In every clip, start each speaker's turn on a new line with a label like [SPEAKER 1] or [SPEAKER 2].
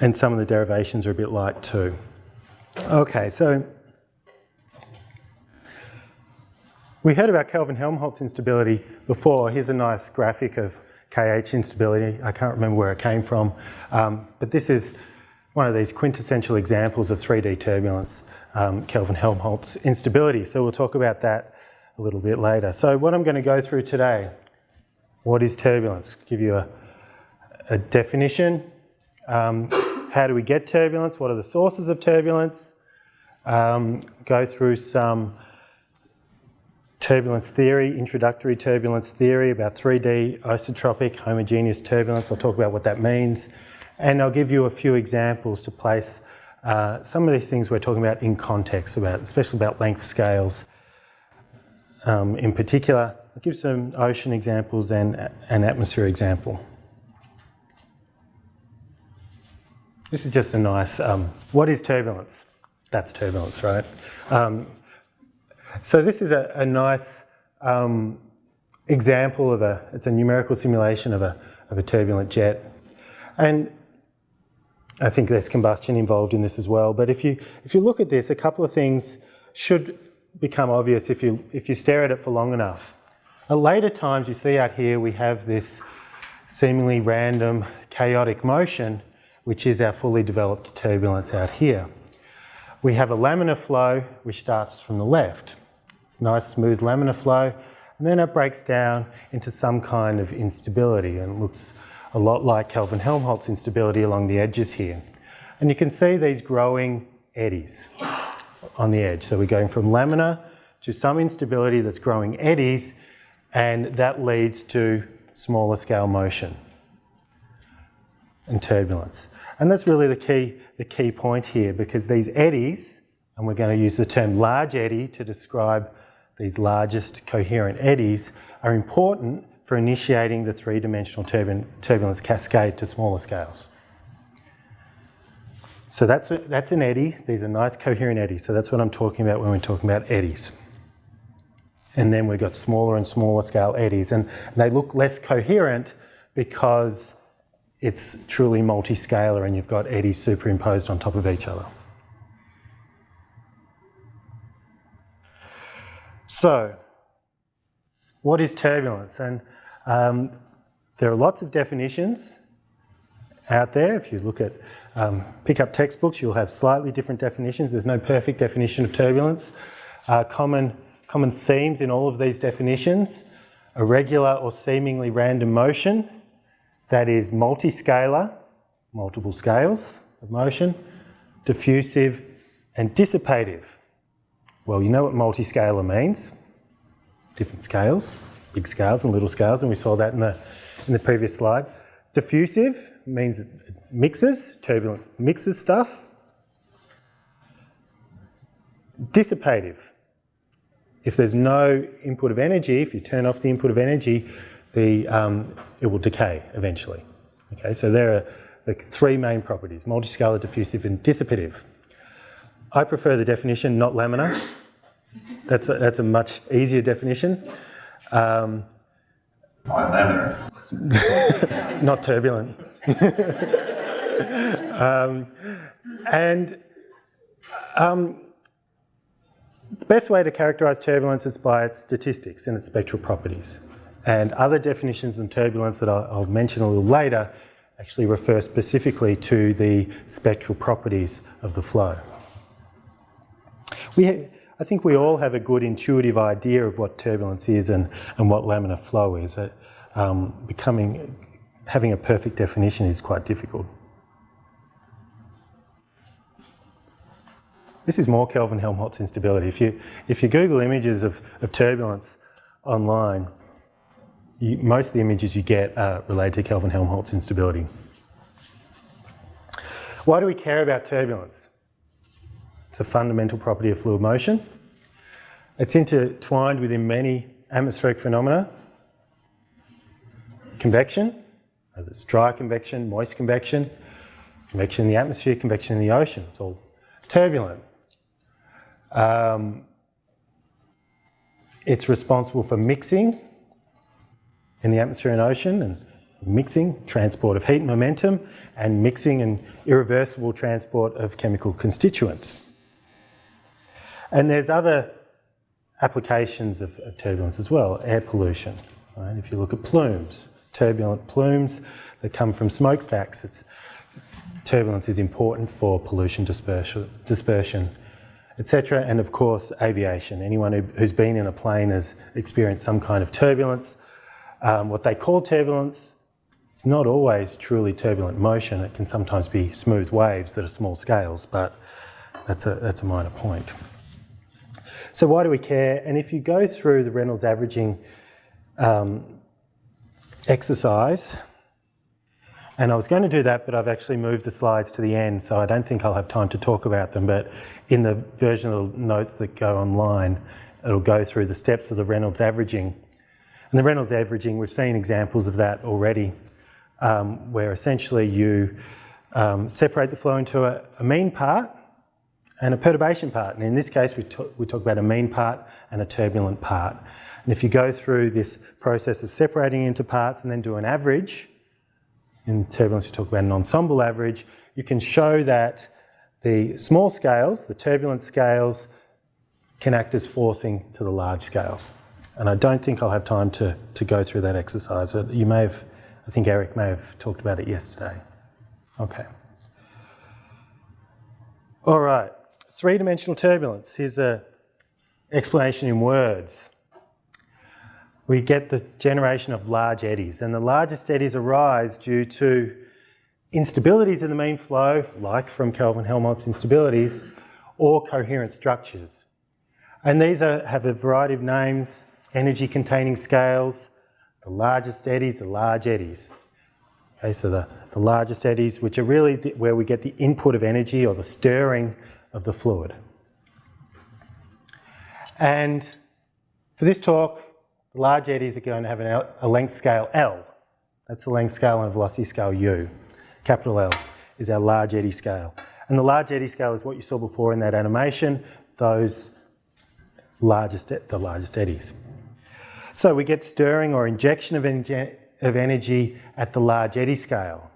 [SPEAKER 1] And some of the derivations are a bit light too. Okay, so we heard about Kelvin-Helmholtz instability before. Here's a nice graphic of KH instability. I can't remember where it came from, but this is one of these quintessential examples of 3D turbulence, Kelvin-Helmholtz instability. So we'll talk about that a little bit later. So what I'm going to go through today, what is turbulence? Give you a definition. How do we get turbulence? What are the sources of turbulence? Go through some turbulence theory, introductory turbulence theory about 3D isotropic homogeneous turbulence. I'll talk about what that means. And I'll give you a few examples to place some of these things we're talking about in context, especially about length scales. In particular, I'll give some ocean examples and an atmosphere example. This is just a nice, what is turbulence? That's turbulence, right? So this is a nice example of it's a numerical simulation of a turbulent jet. And I think there's combustion involved in this as well. But if you look at this, a couple of things should become obvious if you stare at it for long enough. At later times, you see out here, we have this seemingly random chaotic motion, which is our fully developed turbulence out here. We have a laminar flow, which starts from the left. It's nice, smooth laminar flow, and then it breaks down into some kind of instability and looks a lot like Kelvin-Helmholtz instability along the edges here. And you can see these growing eddies on the edge. So we're going from laminar to some instability that's growing eddies, and that leads to smaller scale motion and turbulence. And that's really the key point here, because these eddies, and we're going to use the term large eddy to describe these largest coherent eddies, are important for initiating the three-dimensional turbulence cascade to smaller scales. So that's an eddy. These are nice coherent eddies. So that's what I'm talking about when we're talking about eddies. And then we've got smaller and smaller scale eddies, and they look less coherent because it's truly multi-scalar and you've got eddies superimposed on top of each other. So, what is turbulence? And there are lots of definitions out there. If you look at, pick up textbooks, you'll have slightly different definitions. There's no perfect definition of turbulence. Common themes in all of these definitions: irregular or seemingly random motion that is multi-scalar, multiple scales of motion, diffusive and dissipative. Well, you know what multi-scalar means. Different scales, big scales and little scales, and we saw that in the previous slide. Diffusive means it mixes, turbulence mixes stuff. Dissipative. If there's no input of energy, if you turn off the input of energy, it will decay eventually. Okay, so there are the three main properties: multiscalar, diffusive and dissipative. I prefer the definition, not laminar. That's a much easier definition.
[SPEAKER 2] Why laminar?
[SPEAKER 1] Not turbulent. The best way to characterise turbulence is by its statistics and its spectral properties. And other definitions of turbulence that I'll mention a little later actually refer specifically to the spectral properties of the flow. I think we all have a good intuitive idea of what turbulence is and what laminar flow is. Having a perfect definition is quite difficult. This is more Kelvin-Helmholtz instability. If you Google images of turbulence online, most of the images you get are related to Kelvin-Helmholtz instability. Why do we care about turbulence? It's a fundamental property of fluid motion. It's intertwined within many atmospheric phenomena. Convection, whether it's dry convection, moist convection, convection in the atmosphere, convection in the ocean. It's all turbulent. It's responsible for mixing in the atmosphere and ocean and mixing, transport of heat and momentum, and mixing and irreversible transport of chemical constituents. And there's other applications of turbulence as well, air pollution. Right? If you look at plumes, turbulent plumes that come from smokestacks, turbulence is important for pollution dispersion, etc. And of course, aviation. Anyone who's been in a plane has experienced some kind of turbulence. What they call turbulence, it's not always truly turbulent motion. It can sometimes be smooth waves that are small scales, but that's a minor point. So why do we care? And if you go through the Reynolds averaging exercise, and I was going to do that, but I've actually moved the slides to the end, so I don't think I'll have time to talk about them, but in the version of the notes that go online, it'll go through the steps of the Reynolds averaging. And the Reynolds averaging, we've seen examples of that already, where essentially you separate the flow into a mean part and a perturbation part. And in this case, we talk about a mean part and a turbulent part. And if you go through this process of separating into parts and then do an average, in turbulence we talk about an ensemble average, you can show that the small scales, the turbulent scales, can act as forcing to the large scales. And I don't think I'll have time to go through that exercise. You may have, I think Eric may have talked about it yesterday. Okay. All right, three-dimensional turbulence. Here's an explanation in words. We get the generation of large eddies, and the largest eddies arise due to instabilities in the mean flow, like from Kelvin-Helmholtz instabilities, or coherent structures. And these have a variety of names, energy-containing scales, the largest eddies, the large eddies. Okay, so the largest eddies, which are really where we get the input of energy or the stirring of the fluid. And for this talk, the large eddies are going to have a length scale L. That's the length scale and a velocity scale U. Capital L is our large eddy scale. And the large eddy scale is what you saw before in that animation, those the largest eddies. So we get stirring or injection of energy at the large eddy scale.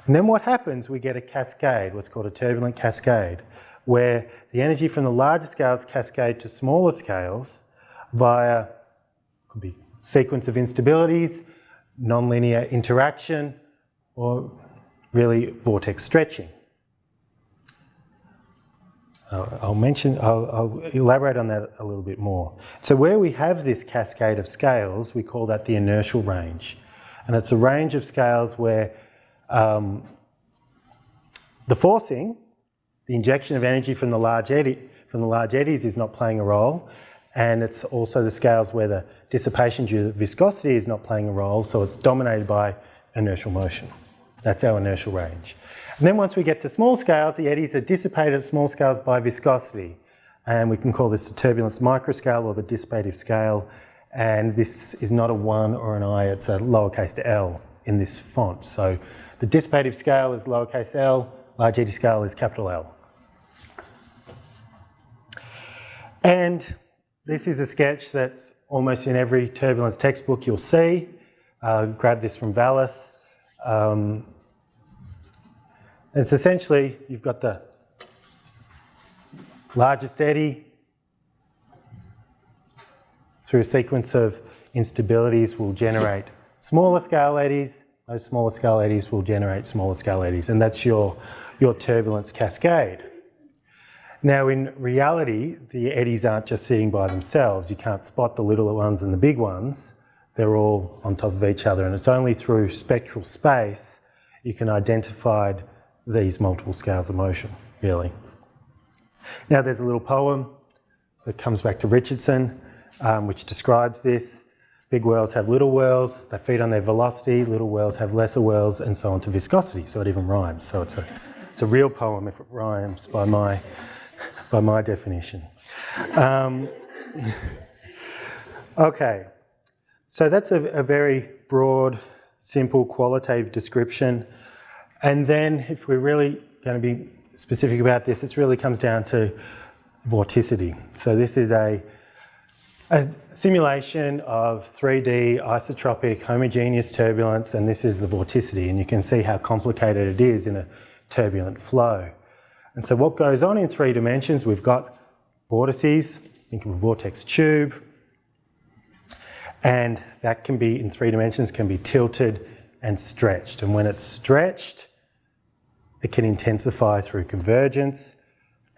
[SPEAKER 1] And then what happens, we get a cascade, what's called a turbulent cascade, where the energy from the larger scales cascade to smaller scales via could be sequence of instabilities, nonlinear interaction, or really vortex stretching. I'll elaborate on that a little bit more. So where we have this cascade of scales, we call that the inertial range. And it's a range of scales where the forcing, the injection of energy from the large eddies is not playing a role. And it's also the scales where the dissipation due to viscosity is not playing a role, so it's dominated by inertial motion. That's our inertial range. And then once we get to small scales, the eddies are dissipated at small scales by viscosity. And we can call this the turbulence microscale or the dissipative scale. And this is not a 1 or an I, it's a lowercase l in this font. So the dissipative scale is lowercase l, large eddy scale is capital L. And this is a sketch that's almost in every turbulence textbook you'll see. Grab this from Vallis. It's essentially, you've got the largest eddy through a sequence of instabilities will generate smaller scale eddies. Those smaller scale eddies will generate smaller scale eddies, and that's your turbulence cascade. Now, in reality, the eddies aren't just sitting by themselves. You can't spot the little ones and the big ones. They're all on top of each other, and it's only through spectral space you can identify these multiple scales of motion, really. Now, there's a little poem that comes back to Richardson, which describes this. Big whirls have little whirls, they feed on their velocity, little whirls have lesser whirls, and so on to viscosity, so it even rhymes. So it's a real poem if it rhymes by my definition. Okay, so that's a very broad, simple, qualitative description. And then if we're really going to be specific about this, it really comes down to vorticity. So this is a a simulation of 3D isotropic homogeneous turbulence, and this is the vorticity, and you can see how complicated it is in a turbulent flow. And so what goes on in 3 dimensions, we've got vortices, think of a vortex tube, and that can be, in 3 dimensions, can be tilted and stretched. And when it's stretched, it can intensify through convergence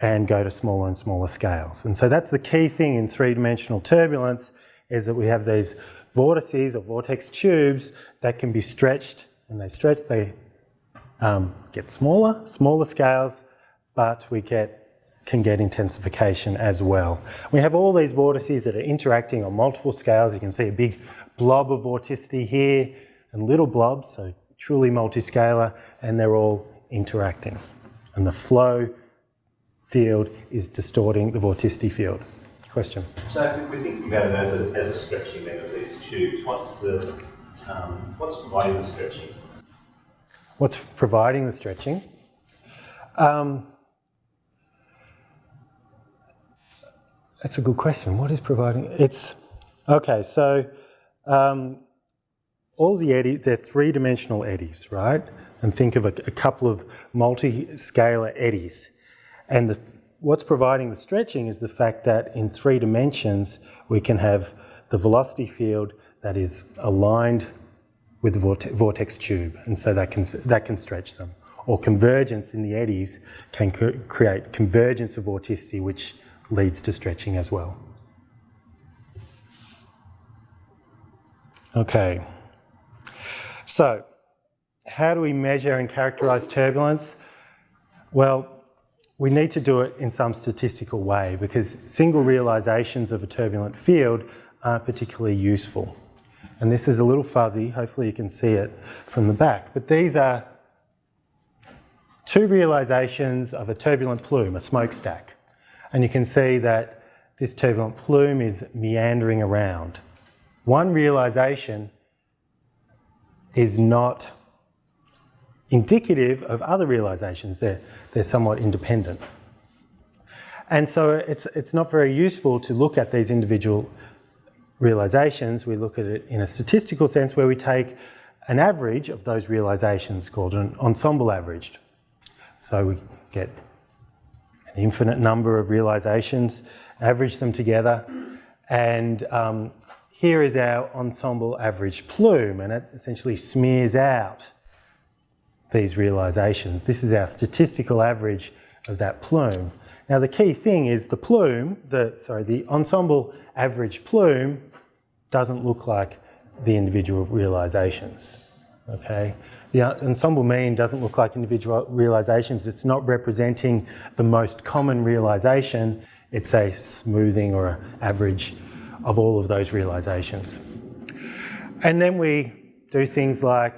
[SPEAKER 1] and go to smaller and smaller scales. And so that's the key thing in 3-dimensional turbulence, is that we have these vortices or vortex tubes that can be stretched. When they stretch, they get smaller scales, but we can get intensification as well. We have all these vortices that are interacting on multiple scales. You can see a big blob of vorticity here and little blobs, so truly multiscalar, and they're all interacting. And the flow field is distorting the vorticity field. Question?
[SPEAKER 3] So if we're thinking about it as a stretching then of these tubes, what's providing the stretching?
[SPEAKER 1] What's providing the stretching? That's a good question. What is providing? Okay, so all the eddies, they're 3-dimensional eddies, right? And think of a couple of multi-scalar eddies. And what's providing the stretching is the fact that in 3 dimensions we can have the velocity field that is aligned with the vortex tube, and so that can stretch them. Or convergence in the eddies can create convergence of vorticity, which leads to stretching as well. Okay, so how do we measure and characterise turbulence? Well, we need to do it in some statistical way, because single realisations of a turbulent field aren't particularly useful. And this is a little fuzzy, hopefully you can see it from the back, but these are 2 realisations of a turbulent plume, a smokestack. And you can see that this turbulent plume is meandering around. One realisation is not indicative of other realisations. They're somewhat independent. And so it's not very useful to look at these individual realisations. We look at it in a statistical sense, where we take an average of those realisations, called an ensemble average. So we get an infinite number of realisations, average them together, and here is our ensemble average plume, and it essentially smears out these realisations. This is our statistical average of that plume. Now the key thing is the ensemble average plume doesn't look like the individual realisations, okay? The ensemble mean doesn't look like individual realisations. It's not representing the most common realisation. It's a smoothing or an average of all of those realisations. And then we do things like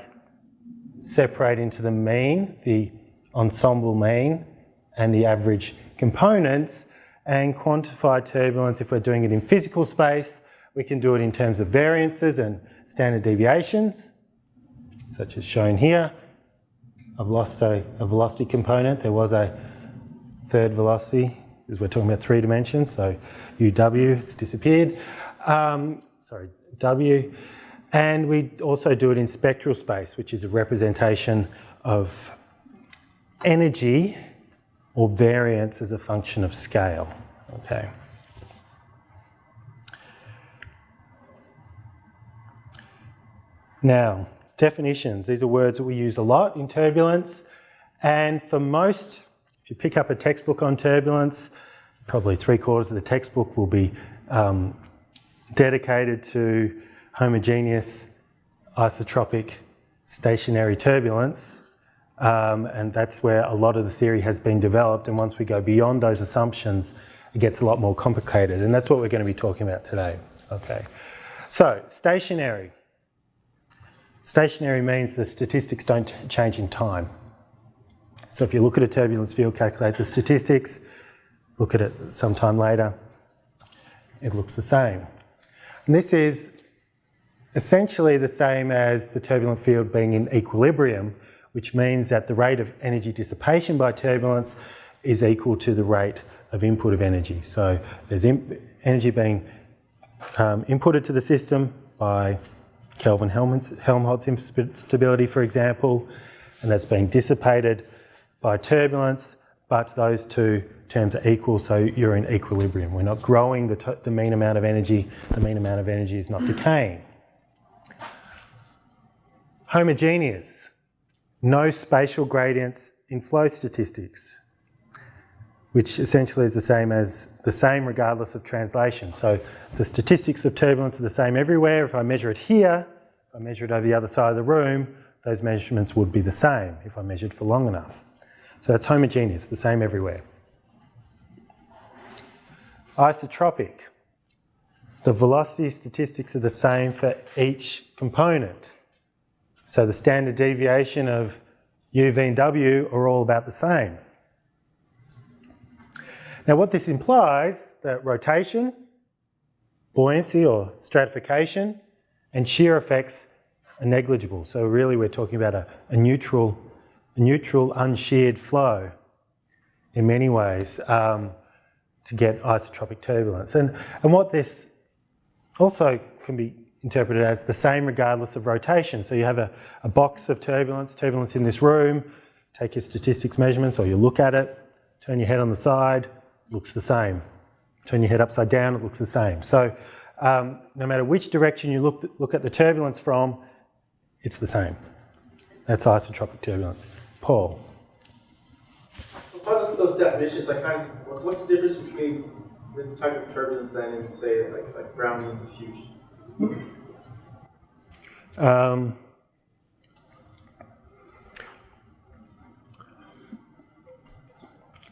[SPEAKER 1] separate into the mean, the ensemble mean, and the average components, and quantify turbulence. If we're doing it in physical space, we can do it in terms of variances and standard deviations, such as shown here. I've lost a velocity component. There was a third velocity, because we're talking about 3 dimensions, so UW, it's disappeared. W. And we also do it in spectral space, which is a representation of energy or variance as a function of scale. Okay. Now, definitions. These are words that we use a lot in turbulence, and for most, if you pick up a textbook on turbulence, probably 3/4 of the textbook will be dedicated to homogeneous, isotropic, stationary turbulence, and that's where a lot of the theory has been developed, and once we go beyond those assumptions, it gets a lot more complicated, and that's what we're going to be talking about today. Okay, so stationary. Stationary means the statistics don't change in time. So if you look at a turbulence field, calculate the statistics, look at it sometime later, it looks the same. And this is essentially the same as the turbulent field being in equilibrium, which means that the rate of energy dissipation by turbulence is equal to the rate of input of energy. So there's energy being inputted to the system by Kelvin-Helmholtz instability, for example, and that's being dissipated by turbulence, but those two terms are equal, so you're in equilibrium. We're not growing the mean amount of energy. The mean amount of energy is not decaying. Homogeneous. No spatial gradients in flow statistics, which essentially is the same regardless of translation. So the statistics of turbulence are the same everywhere. If I measure it here, if I measure it over the other side of the room, those measurements would be the same if I measured for long enough. So that's homogeneous, the same everywhere. Isotropic. The velocity statistics are the same for each component. So the standard deviation of u, v and w are all about the same. Now what this implies, that rotation, buoyancy or stratification, and shear effects are negligible. So really we're talking about a neutral unsheared flow in many ways to get isotropic turbulence. And what this also can be interpreted as the same regardless of rotation. So you have a box of turbulence in this room, take your statistics measurements or you look at it, turn your head on the side, looks the same. Turn your head upside down, it looks the same. So no matter which direction you look at the turbulence from, it's the same. That's isotropic turbulence. Paul?
[SPEAKER 2] Apart from those definitions, what's the difference between this type of turbulence then and say like Brownian diffusion?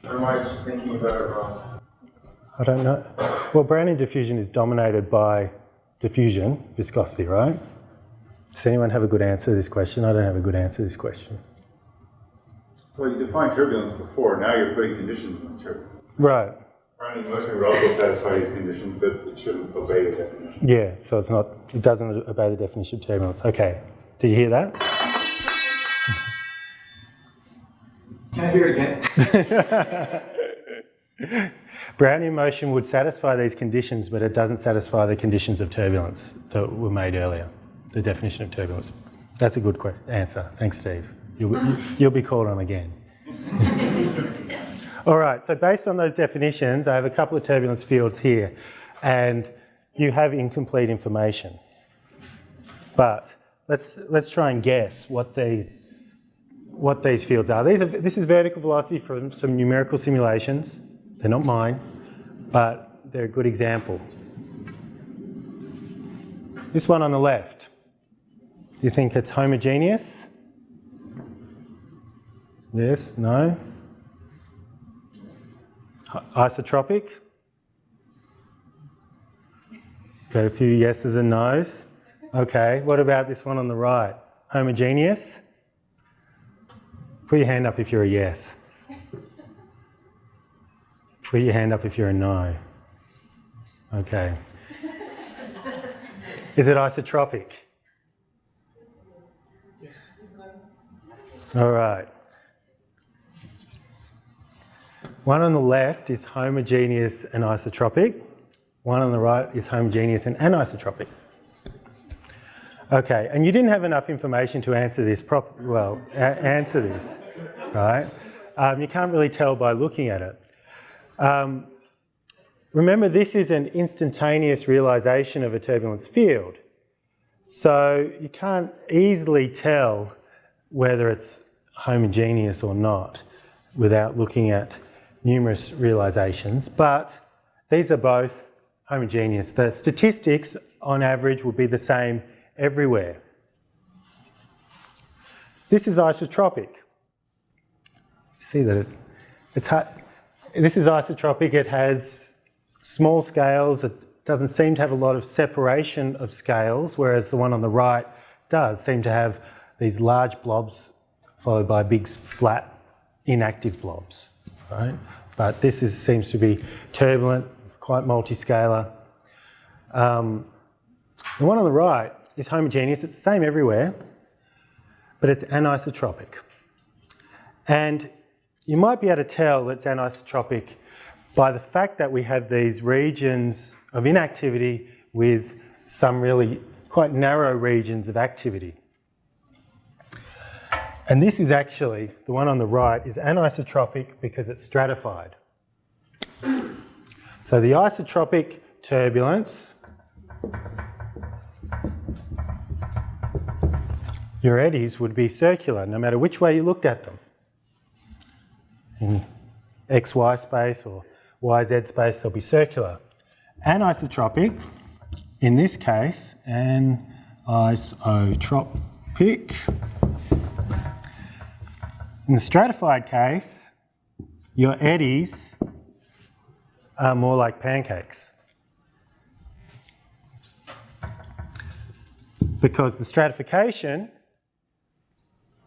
[SPEAKER 2] Or am I just thinking about it wrong?
[SPEAKER 1] I don't know. Well, Brownian diffusion is dominated by diffusion, viscosity, right? Does anyone have a good answer to this question? I don't have a good answer to this question.
[SPEAKER 4] Well, you defined turbulence before. Now you're putting conditions on turbulence.
[SPEAKER 1] Right.
[SPEAKER 4] Brownian motion would also satisfy these conditions, but it shouldn't obey the definition.
[SPEAKER 1] Yeah, so it doesn't obey the definition of turbulence. Okay. Did you hear that?
[SPEAKER 2] Can I hear it again?
[SPEAKER 1] Brownian motion would satisfy these conditions, but it doesn't satisfy the conditions of turbulence that were made earlier, the definition of turbulence. That's a good answer. Thanks, Steve. You'll be called on again. All right, so based on those definitions, I have a couple of turbulence fields here, and you have incomplete information. But let's try and guess what these fields are. This is vertical velocity from some numerical simulations. They're not mine, but they're a good example. This one on the left, do you think it's homogeneous? Yes, no? Isotropic? Got a few yeses and nos. Okay, what about this one on the right? Homogeneous? Put your hand up if you're a yes. Put your hand up if you're a no. Okay. Is it isotropic?
[SPEAKER 2] Yes.
[SPEAKER 1] All right. One on the left is homogeneous and isotropic. One on the right is homogeneous and anisotropic. Okay, and you didn't have enough information to answer this answer this, right? You can't really tell by looking at it. Remember, this is an instantaneous realisation of a turbulence field. So you can't easily tell whether it's homogeneous or not without looking at numerous realisations, but these are both homogeneous. The statistics on average would be the same everywhere. This is isotropic. See that this is isotropic. It has small scales. It doesn't seem to have a lot of separation of scales, whereas the one on the right does seem to have these large blobs followed by big flat inactive blobs, right? But this seems to be turbulent, quite multiscalar. The one on the right is homogeneous. It's the same everywhere, but it's anisotropic. And you might be able to tell it's anisotropic by the fact that we have these regions of inactivity with some really quite narrow regions of activity. And this is actually, the one on the right is anisotropic because it's stratified. So the isotropic turbulence, your eddies would be circular no matter which way you looked at them. In XY space or YZ space, they'll be circular. Anisotropic, in this case, anisotropic. In the stratified case, your eddies are more like pancakes. Because the stratification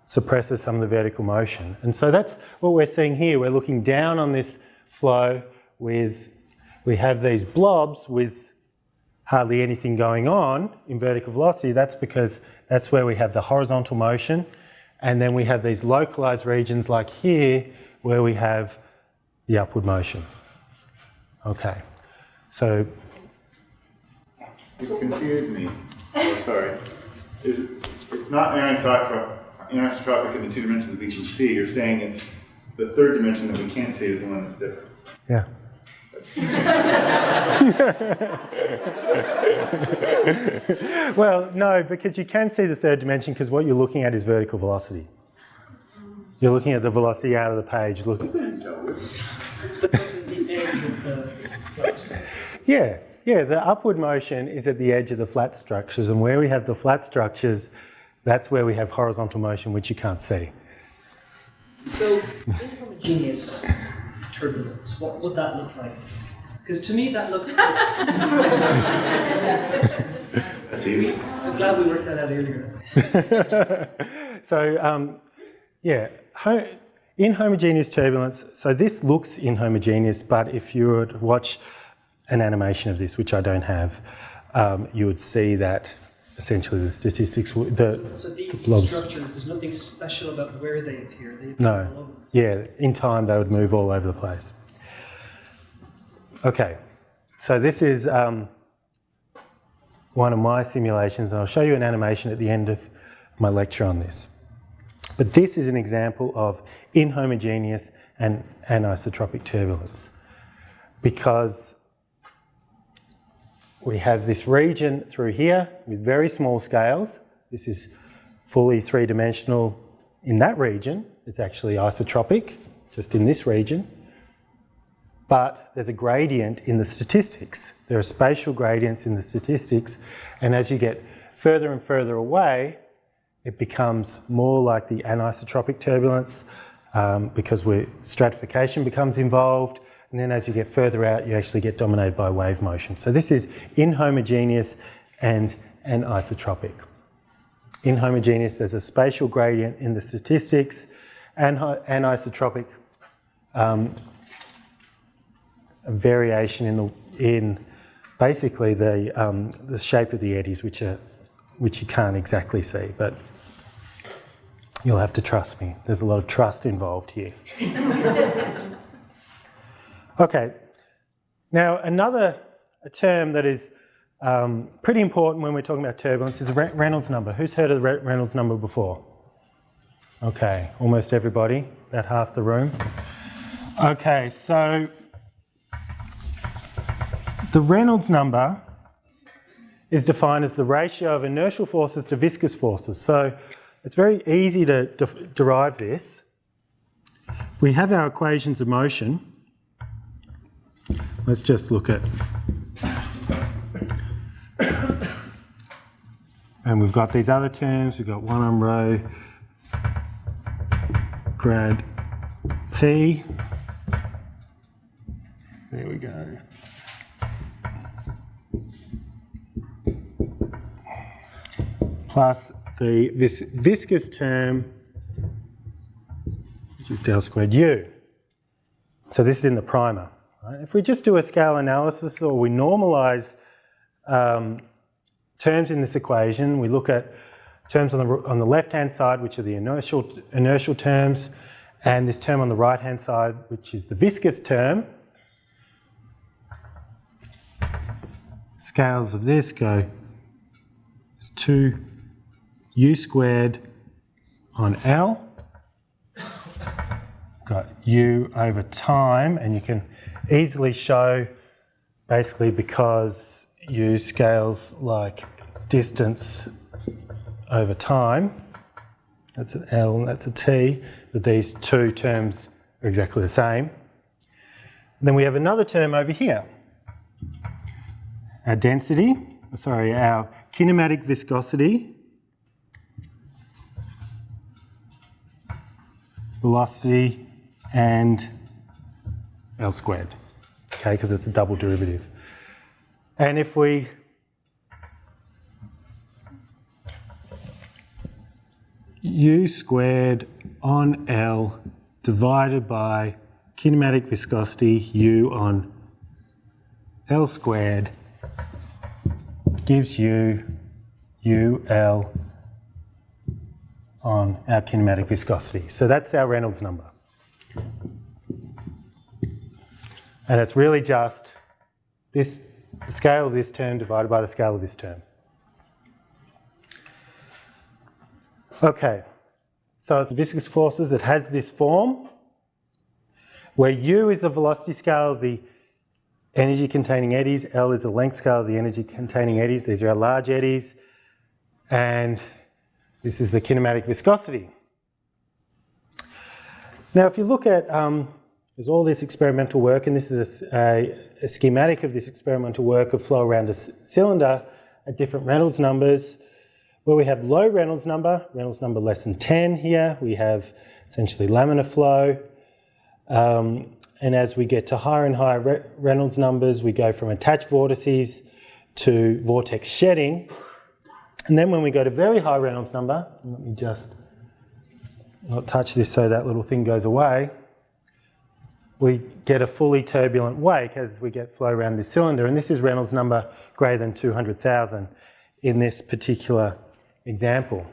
[SPEAKER 1] suppresses some of the vertical motion. And so that's what we're seeing here. We're looking down on this flow we have these blobs with hardly anything going on in vertical velocity. That's because that's where we have the horizontal motion. And then we have these localized regions like here where we have the upward motion. Okay, so.
[SPEAKER 4] It confused me. Oh, sorry. It's not anisotropic in the two dimensions that we can see. You're saying it's the third dimension that we can't see is the one that's different.
[SPEAKER 1] Yeah. Well, no, because you can see the third dimension because what you're looking at is vertical velocity. You're looking at the velocity out of the page. Yeah, the upward motion is at the edge of the flat structures, and where we have the flat structures, that's where we have horizontal motion, which you can't see.
[SPEAKER 5] So, inhomogeneous turbulence, what would that look like? Because to me that looks...
[SPEAKER 4] That's easy.
[SPEAKER 5] I'm glad we worked that out earlier.
[SPEAKER 1] So, inhomogeneous turbulence, so this looks inhomogeneous, but if you were to watch an animation of this, which I don't have, you would see that essentially the statistics,
[SPEAKER 5] So these
[SPEAKER 1] blobs.
[SPEAKER 5] structures, there's nothing special about where they appear. They appear
[SPEAKER 1] No.
[SPEAKER 5] all over.
[SPEAKER 1] Yeah, in time they would move all over the place. Okay, so this is one of my simulations, and I'll show you an animation at the end of my lecture on this. But this is an example of inhomogeneous and anisotropic turbulence, because we have this region through here with very small scales. This is fully three-dimensional in that region. It's actually isotropic, just in this region. But there's a gradient in the statistics. There are spatial gradients in the statistics, and as you get further and further away, it becomes more like the anisotropic turbulence because stratification becomes involved, and then as you get further out, you actually get dominated by wave motion. So this is inhomogeneous and anisotropic. Inhomogeneous, there's a spatial gradient in the statistics, and anisotropic, a variation in basically the shape of the eddies, which you can't exactly see, but you'll have to trust me. There's a lot of trust involved here. Okay, now another term that is pretty important when we're talking about turbulence is the Reynolds number. Who's heard of the Reynolds number before? Okay, almost everybody, about half the room. Okay, so the Reynolds number is defined as the ratio of inertial forces to viscous forces. So it's very easy to derive this. We have our equations of motion. Let's just look at, and we've got these other terms. We've got 1 on rho grad P. There we go. Plus this viscous term, which is del squared U. So this is in the primer. Right? If we just do a scale analysis or we normalise terms in this equation, we look at terms on the left-hand side, which are the inertial terms, and this term on the right-hand side, which is the viscous term. scales of this go as 2u squared on L. Got u over time, and you can easily show basically because u scales like distance over time, that's an L and that's a T, that these two terms are exactly the same. And then we have another term over here. Our density, sorry, our kinematic viscosity, velocity, and L squared, okay, because it's a double derivative. And if we u squared on L divided by kinematic viscosity u on L squared gives you UL on our kinematic viscosity. So that's our Reynolds number. And it's really just this, the scale of this term divided by the scale of this term. Okay, so it's viscous forces. It has this form where U is the velocity scale of the energy containing eddies, L is the length scale of the energy containing eddies. These are our large eddies, and this is the kinematic viscosity. Now if you look at, there's all this experimental work, and this is a schematic of this experimental work of flow around a cylinder at different Reynolds numbers, where we have low Reynolds number less than 10 here. We have essentially laminar flow. And as we get to higher and higher Reynolds numbers, we go from attached vortices to vortex shedding. And then when we go to very high Reynolds number, let me just not touch this so that little thing goes away, we get a fully turbulent wake as we get flow around this cylinder. And this is Reynolds number greater than 200,000 in this particular example.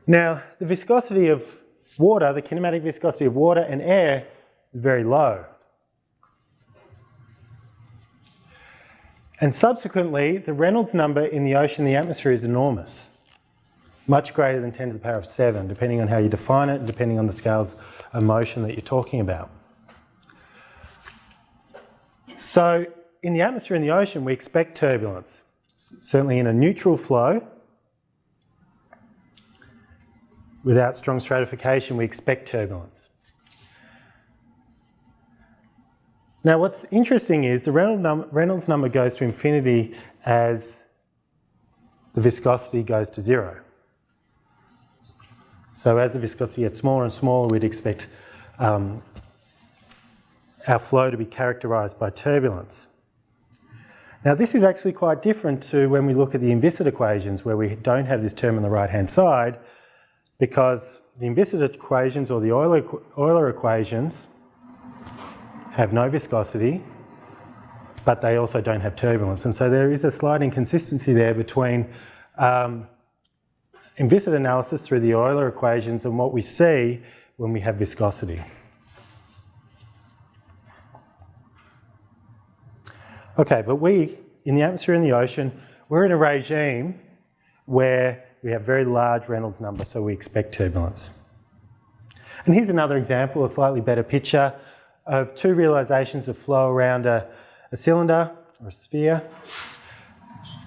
[SPEAKER 1] Now, the viscosity of water, the kinematic viscosity of water and air is very low. And subsequently, the Reynolds number in the ocean and the atmosphere is enormous, much greater than 10 to the power of 7, depending on how you define it, depending on the scales of motion that you're talking about. So in the atmosphere and the ocean, we expect turbulence. Certainly in a neutral flow, without strong stratification, we expect turbulence. Now what's interesting is the Reynolds number goes to infinity as the viscosity goes to 0. So as the viscosity gets smaller and smaller, we'd expect our flow to be characterised by turbulence. Now this is actually quite different to when we look at the inviscid equations, where we don't have this term on the right-hand side, because the inviscid equations, or the Euler equations, have no viscosity, but they also don't have turbulence. And so there is a slight inconsistency there between inviscid analysis through the Euler equations and what we see when we have viscosity. Okay, but we, in the atmosphere and the ocean, we're in a regime where we have very large Reynolds number, so we expect turbulence. And here's another example, a slightly better picture of two realizations of flow around a cylinder or a sphere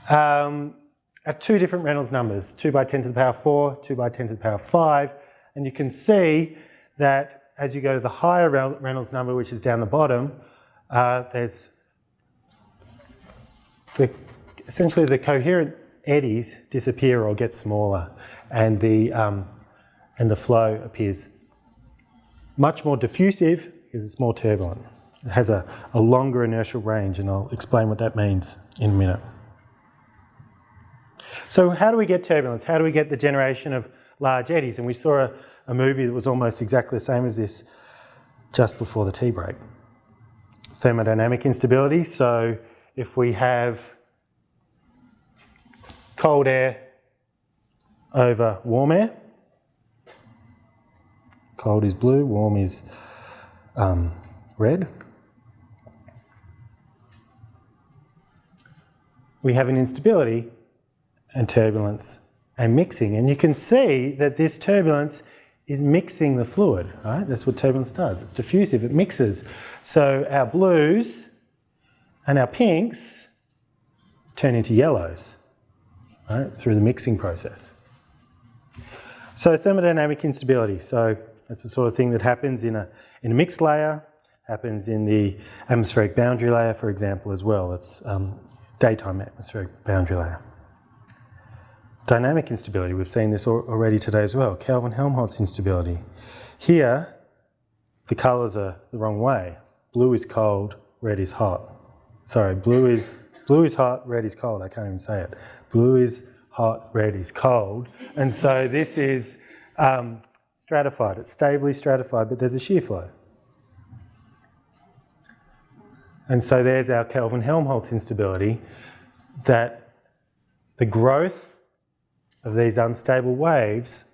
[SPEAKER 1] at two different Reynolds numbers, 2 by 10 to the power 4, 2 by 10 to the power 5. And you can see that as you go to the higher Reynolds number, which is down the bottom, there's essentially the coherent eddies disappear or get smaller, and the flow appears much more diffusive because it's more turbulent. It has a longer inertial range, and I'll explain what that means in a minute. So how do we get turbulence? How do we get the generation of large eddies? And we saw a movie that was almost exactly the same as this just before the tea break. Thermodynamic instability. So if we have cold air over warm air, cold is blue, warm is red. we have an instability and turbulence and mixing. And you can see that this turbulence is mixing the fluid, right? That's what turbulence does. It's diffusive, it mixes. So our blues and our pinks turn into yellows, right, through the mixing process. So thermodynamic instability. So that's the sort of thing that happens in a mixed layer, happens in the atmospheric boundary layer, for example, as well. It's daytime atmospheric boundary layer. Dynamic instability, we've seen this already today as well. Kelvin-Helmholtz instability. Here, the colours are the wrong way. Blue is cold, red is hot. Sorry, blue is hot, red is cold. I can't even say it. Blue is hot, red is cold. And so this is stratified. It's stably stratified, but there's a shear flow. And so there's our Kelvin-Helmholtz instability, that the growth of these unstable waves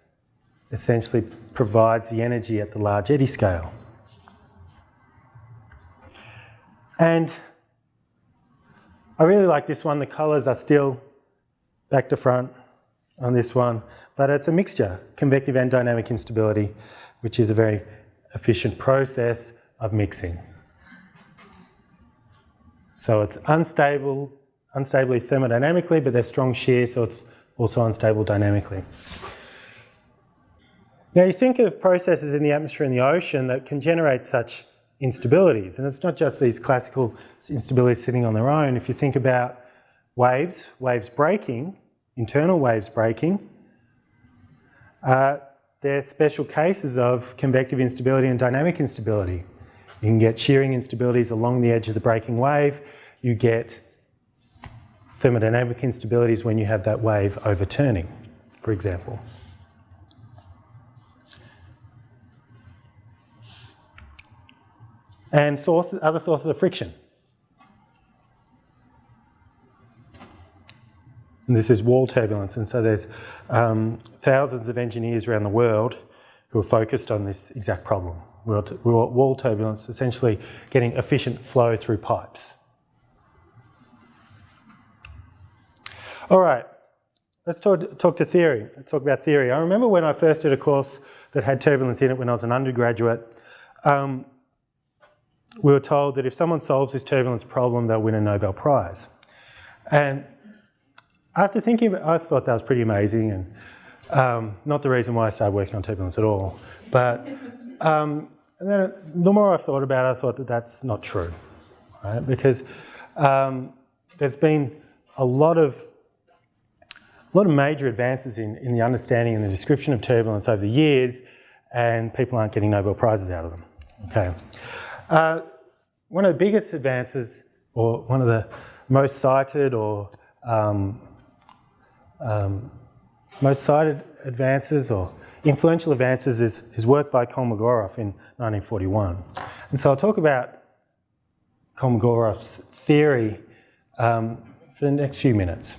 [SPEAKER 1] essentially provides the energy at the large eddy scale. And I really like this one. The colours are still back to front on this one, but it's a mixture, convective and dynamic instability, which is a very efficient process of mixing. So it's unstably thermodynamically, but there's strong shear, so it's also unstable dynamically. Now you think of processes in the atmosphere and the ocean that can generate such instabilities, and it's not just these classical instabilities sitting on their own. If you think about waves breaking, internal waves breaking, they're special cases of convective instability and dynamic instability. You can get shearing instabilities along the edge of the breaking wave. You get thermodynamic instabilities when you have that wave overturning, for example. And other sources of friction. And this is wall turbulence, and so there's thousands of engineers around the world who are focused on this exact problem. Wall turbulence, essentially getting efficient flow through pipes. All right, let's talk to theory. Let's talk about theory. I remember when I first did a course that had turbulence in it when I was an undergraduate, we were told that if someone solves this turbulence problem, they'll win a Nobel Prize. And after thinking about it, I thought that was pretty amazing, and not the reason why I started working on turbulence at all. But and then the more I've thought about it, I thought that that's not true, right? Because there's been a lot of major advances in the understanding and the description of turbulence over the years, and people aren't getting Nobel Prizes out of them. Okay. One of the biggest advances, or one of the most cited advances or influential advances is work by Kolmogorov in 1941. And so I'll talk about Kolmogorov's theory for the next few minutes.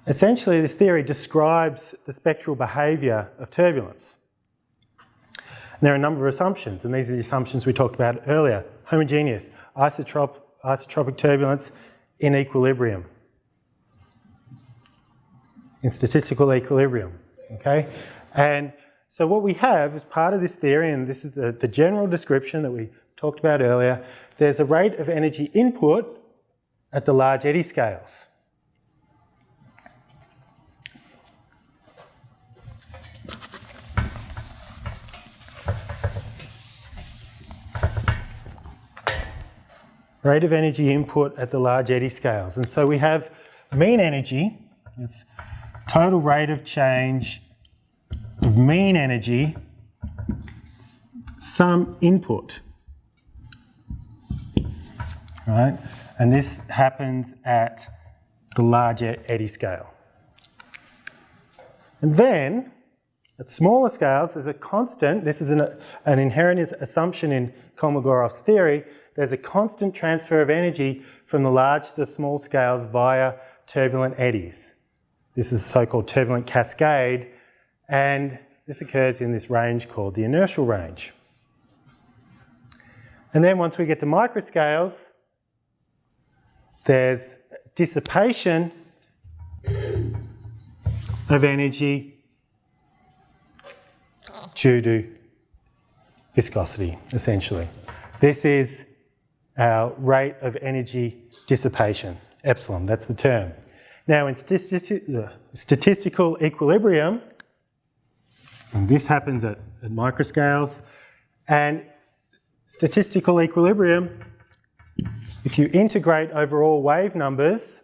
[SPEAKER 1] Essentially, this theory describes the spectral behaviour of turbulence. And there are a number of assumptions, and these are the assumptions we talked about earlier. Homogeneous, isotropic turbulence in equilibrium, in statistical equilibrium, okay? And so what we have as part of this theory, and this is the general description that we talked about earlier, there's a rate of energy input at the large eddy scales. Rate of energy input at the large eddy scales. And so we have mean energy, it's total rate of change of mean energy, some input, right? And this happens at the large eddy scale. And then, at smaller scales, there's a constant, this is an inherent assumption in Kolmogorov's theory, there's a constant transfer of energy from the large to the small scales via turbulent eddies. This is a so-called turbulent cascade, and this occurs in this range called the inertial range. And then once we get to microscales, there's dissipation of energy due to viscosity, essentially. This is our rate of energy dissipation, epsilon, that's the term. Now in statistical equilibrium, and this happens at microscales, and statistical equilibrium, if you integrate over all wave numbers,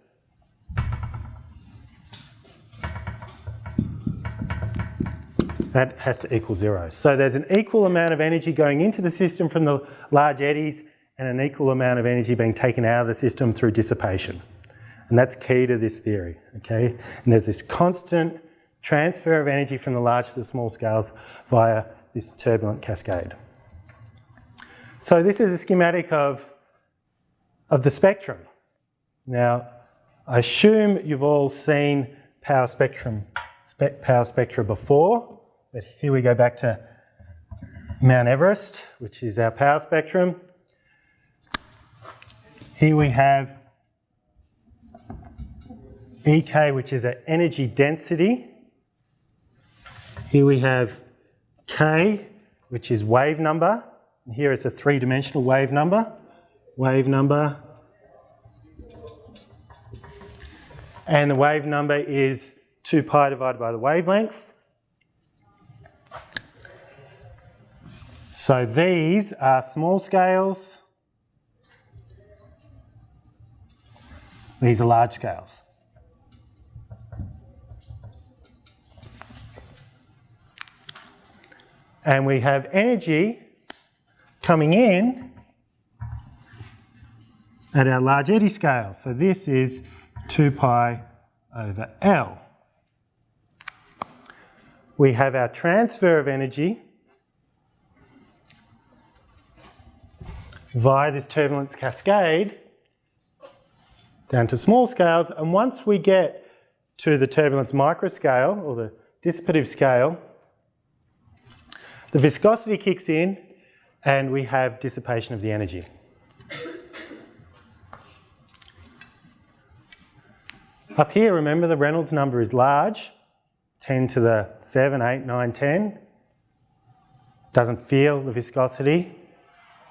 [SPEAKER 1] that has to equal 0. So there's an equal amount of energy going into the system from the large eddies and an equal amount of energy being taken out of the system through dissipation. And that's key to this theory, okay? And there's this constant transfer of energy from the large to the small scales via this turbulent cascade. So this is a schematic of the spectrum. Now, I assume you've all seen power spectra before, but here we go back to Mount Everest, which is our power spectrum. Here we have EK, which is an energy density. Here we have K, which is wave number. And here it's a three-dimensional wave number. And the wave number is 2 pi divided by the wavelength. So these are small scales. These are large scales. And we have energy coming in at our large eddy scale. So this is 2 pi over L. We have our transfer of energy via this turbulence cascade down to small scales, and once we get to the turbulence microscale, or the dissipative scale, the viscosity kicks in and we have dissipation of the energy. Up here, remember the Reynolds number is large, 10 to the 7, 8, 9, 10. Doesn't feel the viscosity.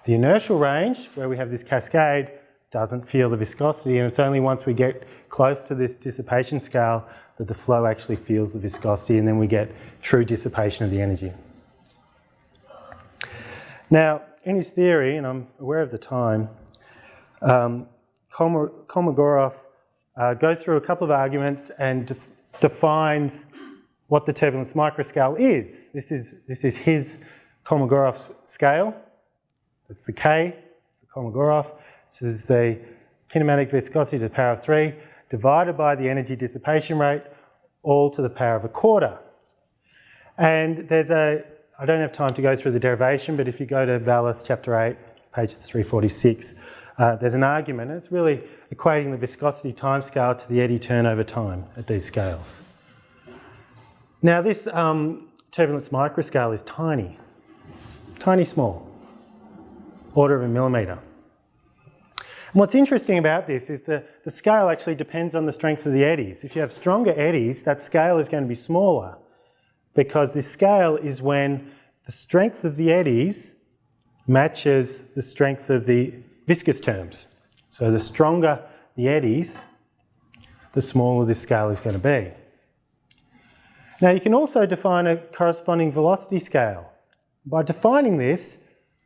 [SPEAKER 1] The inertial range, where we have this cascade, doesn't feel the viscosity, and it's only once we get close to this dissipation scale that the flow actually feels the viscosity, and then we get true dissipation of the energy. Now, in his theory, and I'm aware of the time, Kolmogorov goes through a couple of arguments and defines what the turbulence microscale is. This is his Kolmogorov scale. It's the K for Kolmogorov. This is the kinematic viscosity to the power of 3 divided by the energy dissipation rate, all to the power of a quarter. And there's I don't have time to go through the derivation, but if you go to Vallis chapter 8, page 346, there's an argument. It's really equating the viscosity timescale to the eddy turnover time at these scales. Now this turbulence microscale is tiny, tiny small, order of a millimetre. And what's interesting about this is the scale actually depends on the strength of the eddies. If you have stronger eddies, that scale is going to be smaller, because this scale is when the strength of the eddies matches the strength of the viscous terms. So the stronger the eddies, the smaller this scale is going to be. Now you can also define a corresponding velocity scale. By defining this,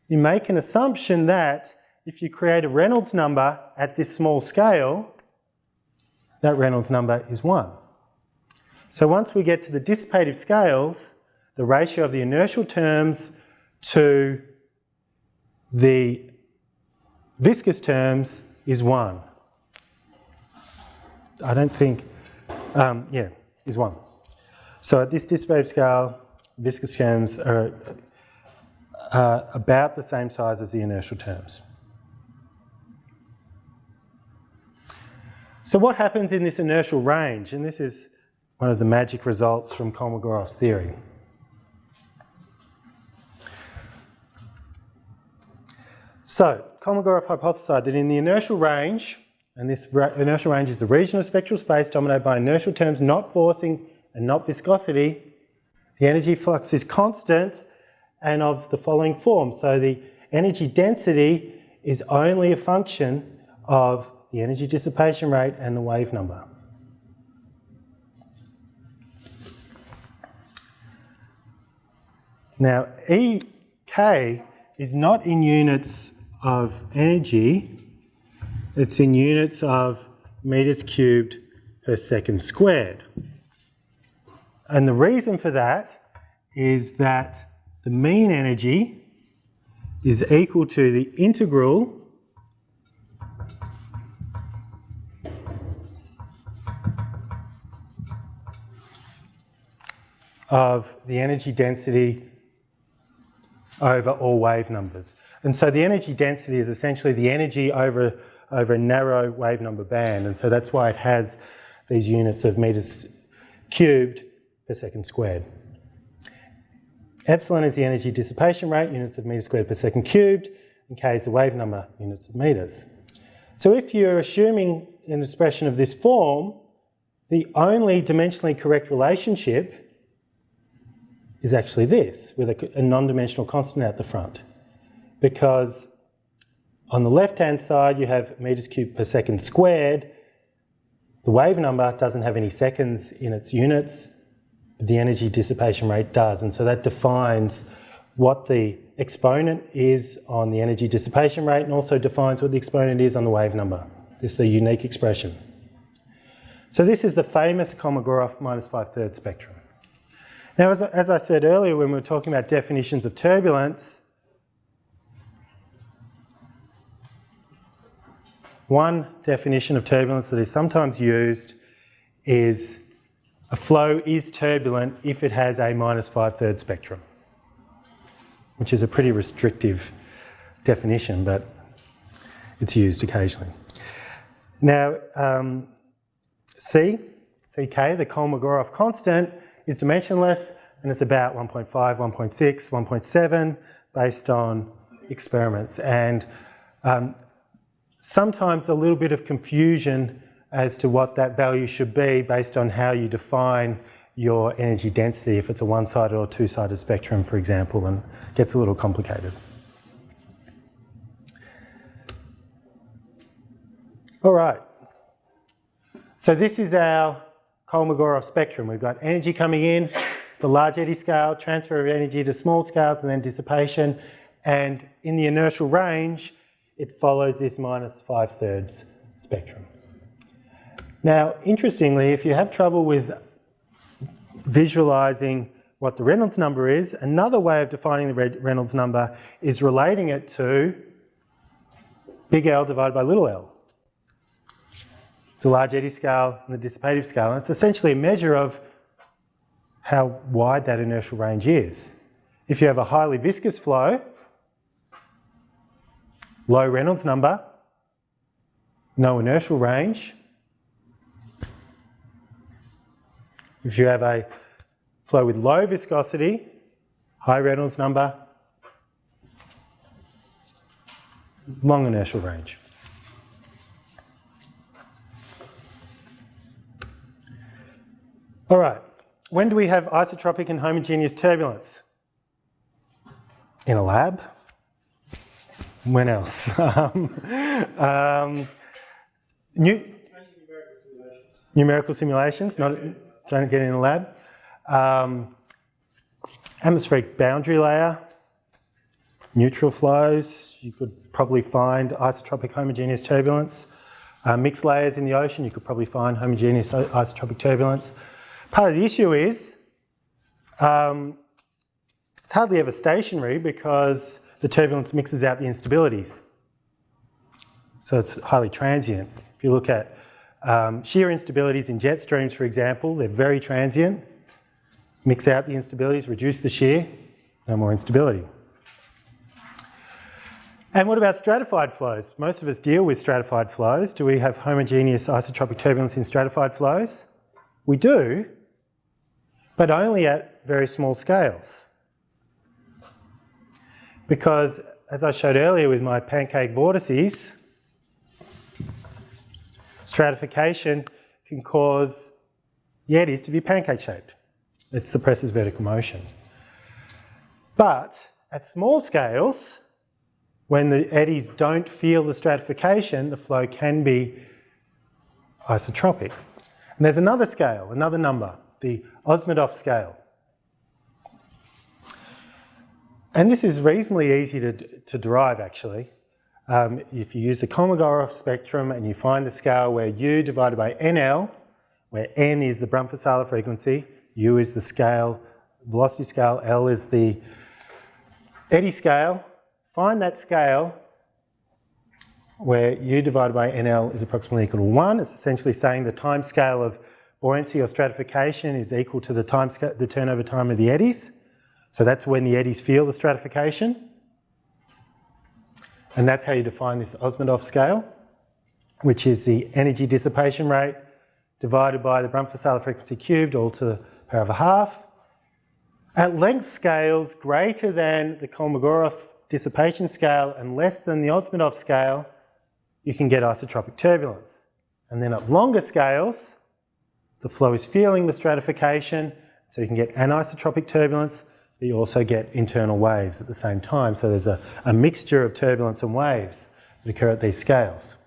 [SPEAKER 1] you make an assumption that if you create a Reynolds number at this small scale, that Reynolds number is 1. So once we get to the dissipative scales, the ratio of the inertial terms to the viscous terms is 1. I don't think, is 1. So at this dissipative scale, viscous terms are about the same size as the inertial terms. So what happens in this inertial range? And this is one of the magic results from Kolmogorov's theory. So Kolmogorov hypothesized that in the inertial range, and this inertial range is the region of spectral space dominated by inertial terms not forcing and not viscosity, the energy flux is constant and of the following form. So the energy density is only a function of the energy dissipation rate and the wave number. Now, EK is not in units of energy, it's in units of meters cubed per second squared. And the reason for that is that the mean energy is equal to the integral of the energy density over all wave numbers. And so the energy density is essentially the energy over a narrow wave number band, and so that's why it has these units of meters cubed per second squared. Epsilon is the energy dissipation rate, units of meters squared per second cubed, and K is the wave number, units of meters. So if you're assuming an expression of this form, the only dimensionally correct relationship is actually this, with a non-dimensional constant out the front. Because on the left-hand side, you have meters cubed per second squared. The wave number doesn't have any seconds in its units, but the energy dissipation rate does. And so that defines what the exponent is on the energy dissipation rate and also defines what the exponent is on the wave number. This is a unique expression. So this is the famous Kolmogorov minus 5/3 spectrum. Now, as I said earlier when we were talking about definitions of turbulence, one definition of turbulence that is sometimes used is a flow is turbulent if it has a minus 5/3 spectrum, which is a pretty restrictive definition, but it's used occasionally. Now, CK, the Kolmogorov constant, is dimensionless, and it's about 1.5, 1.6, 1.7 based on experiments. And sometimes a little bit of confusion as to what that value should be based on how you define your energy density, if it's a one-sided or two-sided spectrum, for example, and it gets a little complicated. All right. So this is our Kolmogorov spectrum. We've got energy coming in, the large eddy scale, transfer of energy to small scale, and then dissipation. And in the inertial range, it follows this minus 5/3 spectrum. Now, interestingly, if you have trouble with visualising what the Reynolds number is, another way of defining the Reynolds number is relating it to big L divided by little l. The large eddy scale and the dissipative scale. And it's essentially a measure of how wide that inertial range is. If you have a highly viscous flow, low Reynolds number, no inertial range. If you have a flow with low viscosity, high Reynolds number, long inertial range. All right, when do we have isotropic and homogeneous turbulence? In a lab? When else? Numerical simulations, don't get in a lab. Atmospheric boundary layer, neutral flows, you could probably find isotropic homogeneous turbulence. Mixed layers in the ocean, you could probably find homogeneous isotropic turbulence. Part of the issue is it's hardly ever stationary because the turbulence mixes out the instabilities. So it's highly transient. If you look at shear instabilities in jet streams, for example, they're very transient. Mix out the instabilities, reduce the shear, no more instability. And what about stratified flows? Most of us deal with stratified flows. Do we have homogeneous isotropic turbulence in stratified flows? We do, but only at very small scales. Because, as I showed earlier with my pancake vortices, stratification can cause the eddies to be pancake-shaped. It suppresses vertical motion. But at small scales, when the eddies don't feel the stratification, the flow can be isotropic. And there's another scale, another number, the Osmondov scale. And this is reasonably easy to derive, actually. If you use the Kolmogorov spectrum and you find the scale where U divided by NL, where N is the Brunt-Vasala frequency, U is the scale, velocity scale, L is the eddy scale, find that scale where U divided by NL is approximately equal to 1. It's essentially saying the time scale of buoyancy or stratification is equal to the turnover time of the eddies. So that's when the eddies feel the stratification. And that's how you define this Osmondov scale, which is the energy dissipation rate divided by the Brunt-Vasala frequency cubed, all to the power of a half. At length scales greater than the Kolmogorov dissipation scale and less than the Osmondov scale, you can get isotropic turbulence. And then at longer scales, the flow is feeling the stratification, so you can get anisotropic turbulence, but you also get internal waves at the same time. So there's a mixture of turbulence and waves that occur at these scales.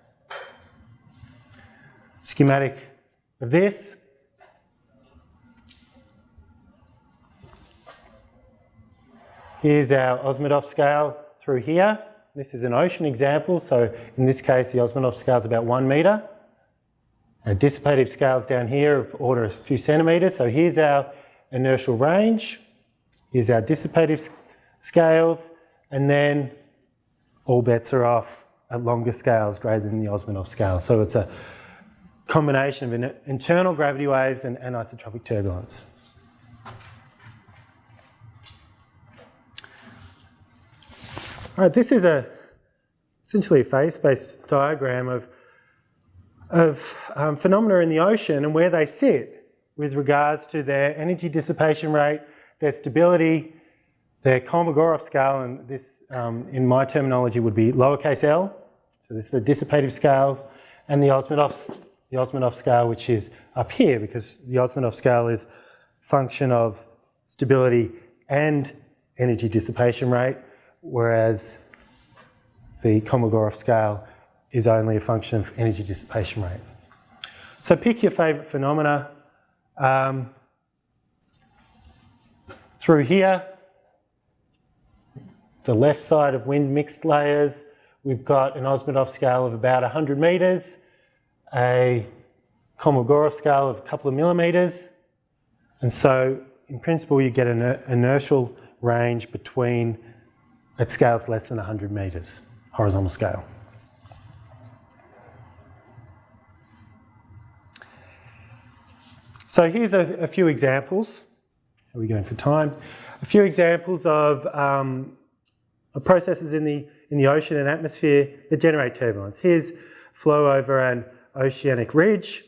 [SPEAKER 1] Schematic of this. Here's our Osmondov scale through here. This is an ocean example, so in this case the Osmondov scale is about 1 metre. Our dissipative scale's down here of order a few centimetres, so here's our inertial range, here's our dissipative scales, and then all bets are off at longer scales greater than the Osmondov scale. So it's a combination of internal gravity waves and anisotropic turbulence. All right, this is essentially a phase space diagram of phenomena in the ocean and where they sit with regards to their energy dissipation rate, their stability, their Kolmogorov scale, and this, in my terminology, would be lowercase l. So this is the dissipative scale, and the Osmondov scale, which is up here, because the Osmondov scale is a function of stability and energy dissipation rate, whereas the Kolmogorov scale is only a function of energy dissipation rate. So pick your favourite phenomena. Through here, the left side of wind mixed layers, we've got an Osmondov scale of about 100 metres, a Kolmogorov scale of a couple of millimetres, and so in principle you get an inertial range between at scales less than 100 metres, horizontal scale. So here's a few examples. How are we going for time? A few examples of processes in the ocean and atmosphere that generate turbulence. Here's flow over an oceanic ridge.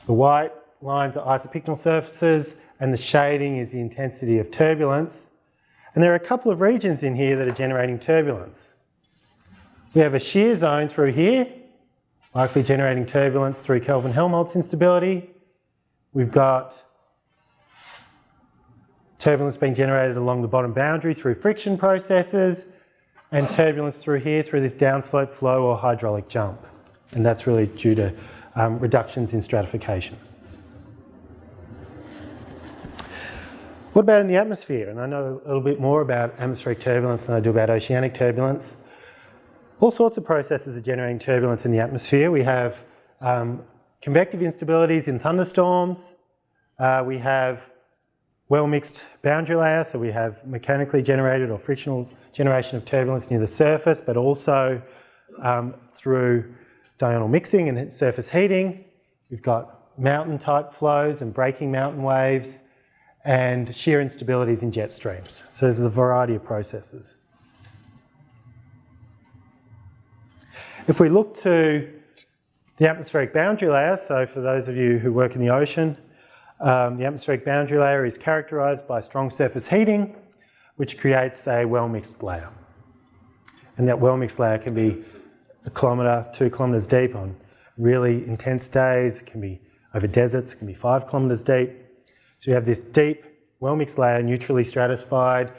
[SPEAKER 1] The white lines are isopycnal surfaces, and the shading is the intensity of turbulence. And there are a couple of regions in here that are generating turbulence. We have a shear zone through here, likely generating turbulence through Kelvin-Helmholtz instability. We've got turbulence being generated along the bottom boundary through friction processes, and turbulence through here through this downslope flow or hydraulic jump. And that's really due to reductions in stratification. What about in the atmosphere? And I know a little bit more about atmospheric turbulence than I do about oceanic turbulence. All sorts of processes are generating turbulence in the atmosphere. We have convective instabilities in thunderstorms. We have well-mixed boundary layer, so we have mechanically generated or frictional generation of turbulence near the surface, but also through diurnal mixing and surface heating. We've got mountain-type flows and breaking mountain waves, and shear instabilities in jet streams. So there's a variety of processes. If we look to the atmospheric boundary layer, so for those of you who work in the ocean, the atmospheric boundary layer is characterised by strong surface heating, which creates a well-mixed layer. And that well-mixed layer can be 1 kilometre, 2 kilometres deep on really intense days. It can be over deserts, it can be 5 kilometres deep. So you have this deep, well-mixed layer, neutrally stratified,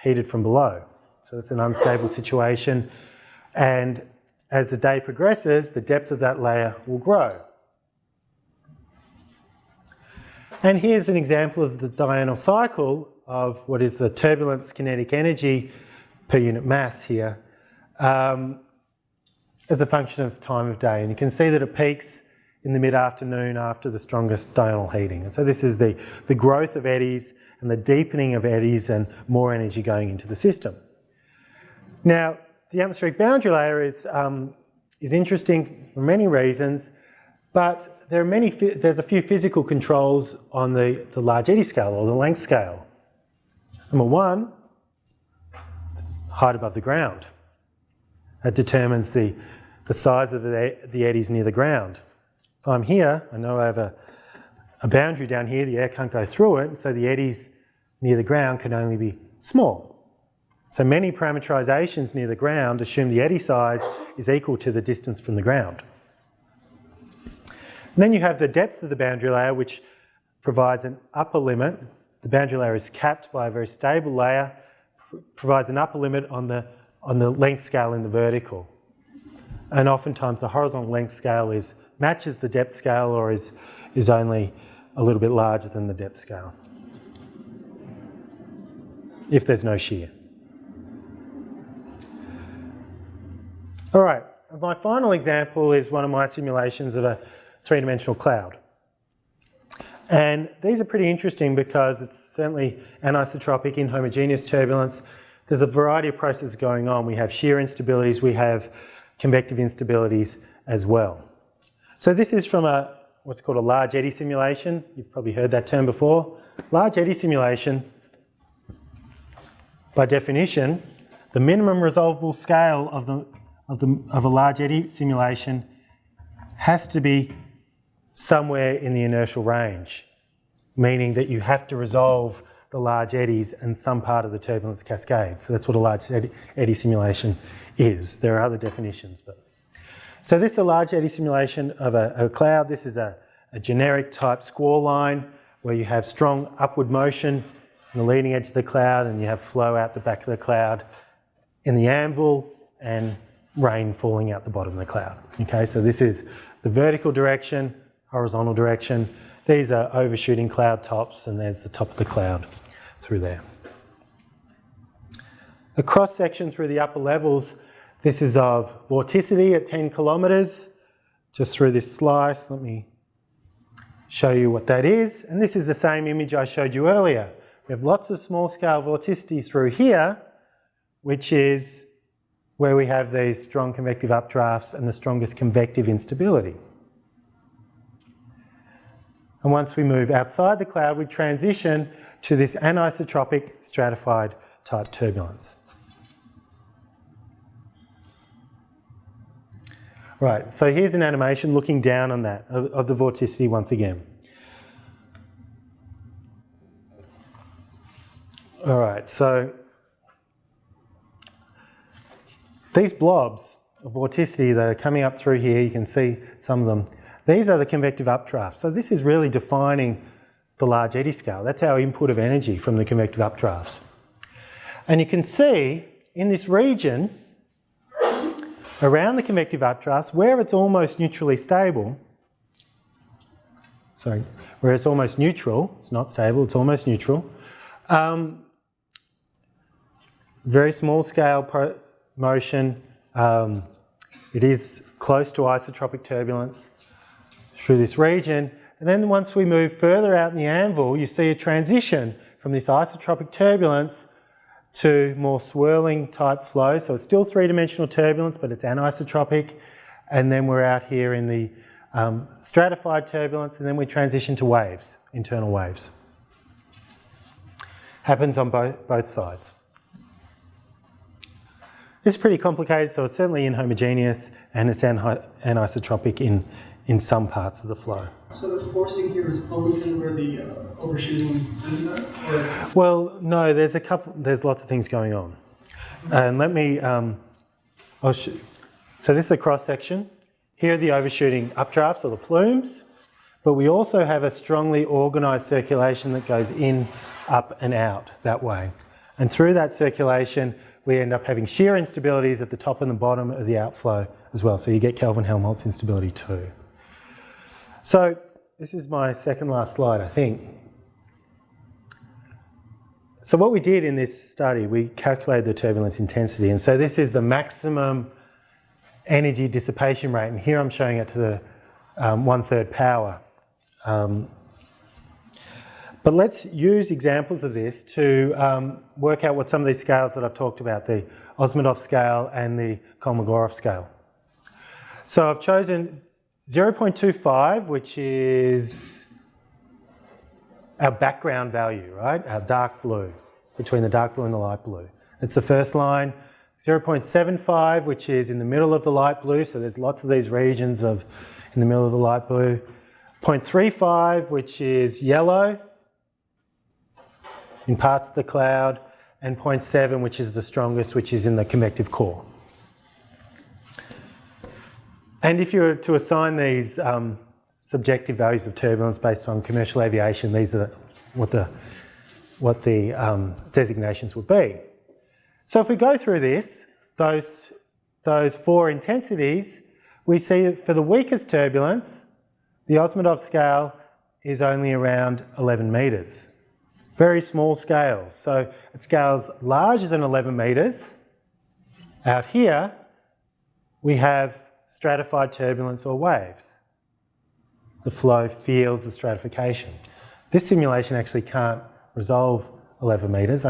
[SPEAKER 1] heated from below. So it's an unstable situation. And as the day progresses, the depth of that layer will grow. And here's an example of the diurnal cycle of what is the turbulence kinetic energy per unit mass here as a function of time of day. And you can see that it peaks in the mid-afternoon after the strongest diurnal heating. And so this is the growth of eddies and the deepening of eddies and more energy going into the system. Now, the atmospheric boundary layer is interesting for many reasons, but there's a few physical controls on the large eddy scale or the length scale. Number one, height above the ground. That determines the size of the eddies near the ground. If I'm here, I know I have a boundary down here, the air can't go through it, so the eddies near the ground can only be small. So many parameterizations near the ground assume the eddy size is equal to the distance from the ground. And then you have the depth of the boundary layer, which provides an upper limit. The boundary layer is capped by a very stable layer, provides an upper limit on the length scale in the vertical. And oftentimes the horizontal length scale matches the depth scale or is only a little bit larger than the depth scale, if there's no shear. All right, my final example is one of my simulations of a three-dimensional cloud. And these are pretty interesting because it's certainly anisotropic, inhomogeneous turbulence. There's a variety of processes going on. We have shear instabilities, we have convective instabilities as well. So this is from what's called a large eddy simulation. You've probably heard that term before. Large eddy simulation, by definition, the minimum resolvable scale of a large eddy simulation has to be somewhere in the inertial range, meaning that you have to resolve the large eddies in some part of the turbulence cascade. So that's what a large eddy simulation is. There are other definitions. So this is a large eddy simulation of a cloud. This is a generic type squall line where you have strong upward motion in the leading edge of the cloud and you have flow out the back of the cloud in the anvil and rain falling out the bottom of the cloud. Okay, so this is the vertical direction, horizontal direction. These are overshooting cloud tops and there's the top of the cloud through there. A cross section through the upper levels, this is of vorticity at 10 kilometres, just through this slice. Let me show you what that is. And this is the same image I showed you earlier. We have lots of small scale vorticity through here, which is where we have these strong convective updrafts and the strongest convective instability. And once we move outside the cloud, we transition to this anisotropic stratified type turbulence. Right, so here's an animation looking down on that, of the vorticity once again. All right, so these blobs of vorticity that are coming up through here, you can see some of them. These are the convective updrafts. So this is really defining the large eddy scale. That's our input of energy from the convective updrafts. And you can see in this region around the convective updrafts where it's almost neutrally stable, where it's almost neutral, it's not stable, it's almost neutral, very small scale motion, it is close to isotropic turbulence through this region. And then once we move further out in the anvil, you see a transition from this isotropic turbulence to more swirling type flow. So it's still three-dimensional turbulence, but it's anisotropic. And then we're out here in the stratified turbulence, and then we transition to waves, internal waves. Happens on both sides. This is pretty complicated, so it's certainly inhomogeneous and it's anisotropic in some parts of the flow.
[SPEAKER 5] So the forcing here is only where the overshooting is?
[SPEAKER 1] Well, no, there's lots of things going on. And let me, so this is a cross section. Here are the overshooting updrafts or the plumes, but we also have a strongly organised circulation that goes in, up and out that way. And through that circulation, we end up having shear instabilities at the top and the bottom of the outflow as well. So you get Kelvin-Helmholtz instability too. So this is my second last slide, I think. So what we did in this study, we calculated the turbulence intensity. And so this is the maximum energy dissipation rate. And here I'm showing it to the 1/3 power. But let's use examples of this to work out what some of these scales that I've talked about, the Osmondov scale and the Kolmogorov scale. So I've chosen 0.25, which is our background value, right? Our dark blue, between the dark blue and the light blue. It's the first line. 0.75, which is in the middle of the light blue, so there's lots of these regions of in the middle of the light blue. 0.35, which is yellow in parts of the cloud, and 0.7, which is the strongest, which is in the convective core. And if you were to assign these subjective values of turbulence based on commercial aviation, these are what the designations would be. So if we go through this, those four intensities, we see that for the weakest turbulence, the Osmondov scale is only around 11 metres. Very small scales. So it scales larger than 11 metres. Out here, we have stratified turbulence or waves. The flow feels the stratification. This simulation actually can't resolve 11 metres.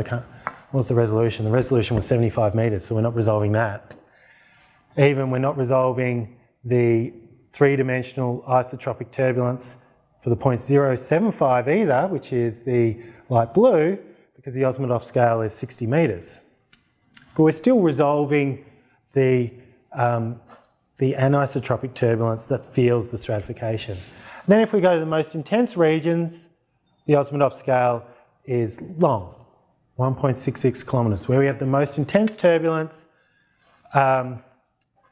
[SPEAKER 1] What's the resolution? The resolution was 75 metres, so we're not resolving that. Even we're not resolving the three-dimensional isotropic turbulence for the 0.075 either, which is the light blue, because the Osmondov scale is 60 metres. But we're still resolving the anisotropic turbulence that feels the stratification. And then if we go to the most intense regions, the Osmondov scale is long, 1.66 kilometres. Where we have the most intense turbulence,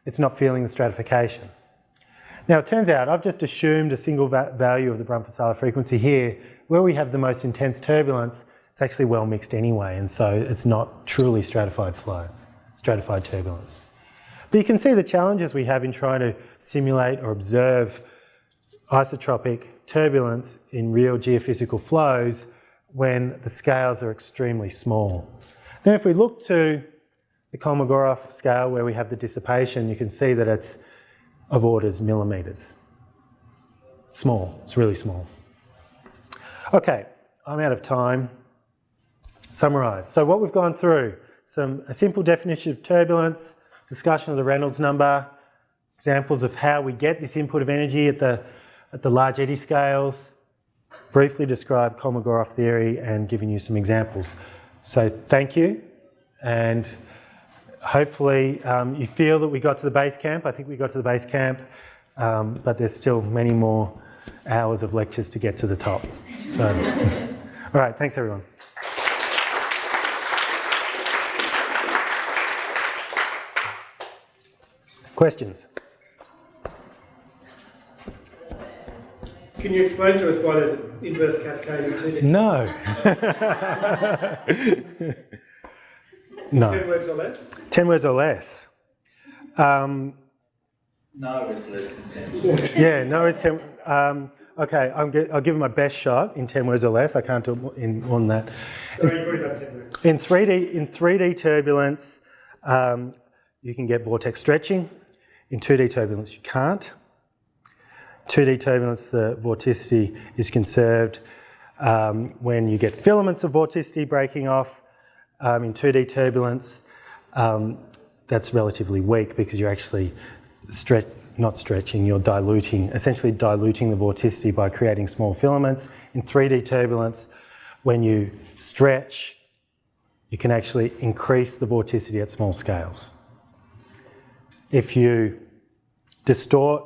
[SPEAKER 1] it's not feeling the stratification. Now it turns out I've just assumed a single value of the Brunt-Vasala frequency here. Where we have the most intense turbulence, it's actually well mixed anyway, and so it's not truly stratified flow, stratified turbulence. But you can see the challenges we have in trying to simulate or observe isotropic turbulence in real geophysical flows when the scales are extremely small. Then if we look to the Kolmogorov scale where we have the dissipation, you can see that it's of orders millimetres. Small, it's really small. Okay, I'm out of time. Summarise. So what we've gone through, a simple definition of turbulence, discussion of the Reynolds number, examples of how we get this input of energy at the large eddy scales, briefly described Kolmogorov theory and giving you some examples. So thank you, and hopefully you feel that we got to the base camp. I think we got to the base camp, but there's still many more hours of lectures to get to the top. So, all right, thanks everyone. Questions?
[SPEAKER 6] Can you explain to us why there's an inverse cascading to this?
[SPEAKER 1] No. No.
[SPEAKER 6] 10 words or less?
[SPEAKER 1] 10 words or less.
[SPEAKER 7] No is less than 10.
[SPEAKER 1] Yeah, no is 10. Okay, I'll give it my best shot in 10 words or less. I can't do it in more than that. In 3D turbulence, you can get vortex stretching. In 2D turbulence, you can't. 2D turbulence, the vorticity is conserved when you get filaments of vorticity breaking off. In 2D turbulence, that's relatively weak because you're actually you're diluting, essentially diluting the vorticity by creating small filaments. In 3D turbulence, when you stretch, you can actually increase the vorticity at small scales. If you distort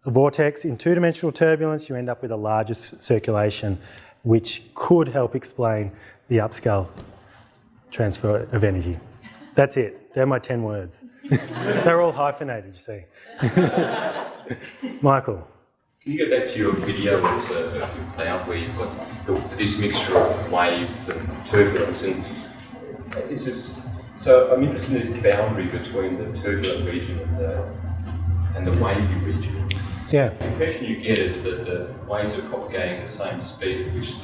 [SPEAKER 1] a vortex in two-dimensional turbulence, you end up with a larger circulation, which could help explain the upscale transfer of energy. That's it. They're my 10 words. They're all hyphenated, you see. Michael.
[SPEAKER 8] Can you go back to your video of the cloud where you've got this mixture of waves and turbulence, and so I'm interested in this boundary between the turbulent region and the wavy region.
[SPEAKER 1] Yeah.
[SPEAKER 8] The impression you get is that the waves are propagating at the same speed at which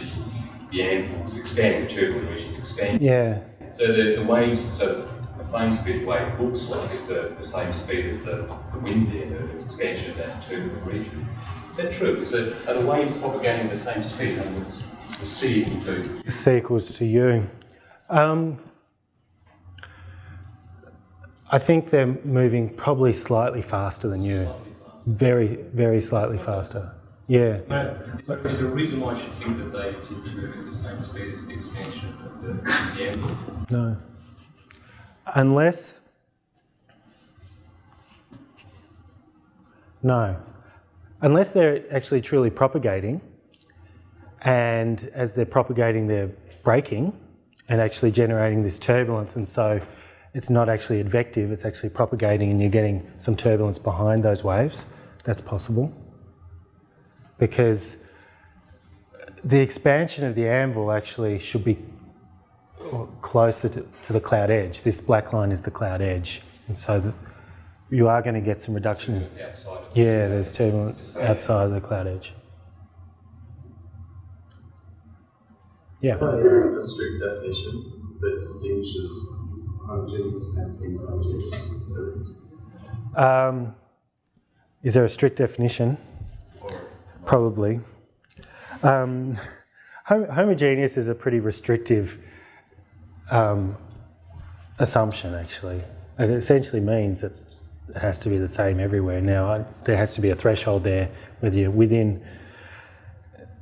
[SPEAKER 8] the anvil is expanding, the turbulent region expanding.
[SPEAKER 1] Yeah.
[SPEAKER 8] So the waves, so a flame speed wave looks like it's the same speed as the wind there, the expansion of that turbulent region. Is that true? Are the waves propagating at the same speed? In other words, the C equal to...
[SPEAKER 1] C equals to U. I think they're moving probably slightly faster than you. Very, very slightly faster. Yeah.
[SPEAKER 8] Is there a reason why I should think that they should be moving at the same speed as the expansion of the anvil?
[SPEAKER 1] No. Unless... No. Unless they're actually truly propagating, and as they're propagating, they're braking and actually generating this turbulence, and so it's not actually advective, it's actually propagating and you're getting some turbulence behind those waves. That's possible. Because the expansion of the anvil actually should be closer to the cloud edge. This black line is the cloud edge, and so you are going to get some reduction. Yeah, there's turbulence outside of the cloud edge. Yeah.
[SPEAKER 9] A strict definition that distinguishes homogeneous and inhomogeneous.
[SPEAKER 1] Is there a strict definition? Probably. Homogeneous is a pretty restrictive assumption, actually. It essentially means that it has to be the same everywhere. Now, there has to be a threshold there, whether you're within,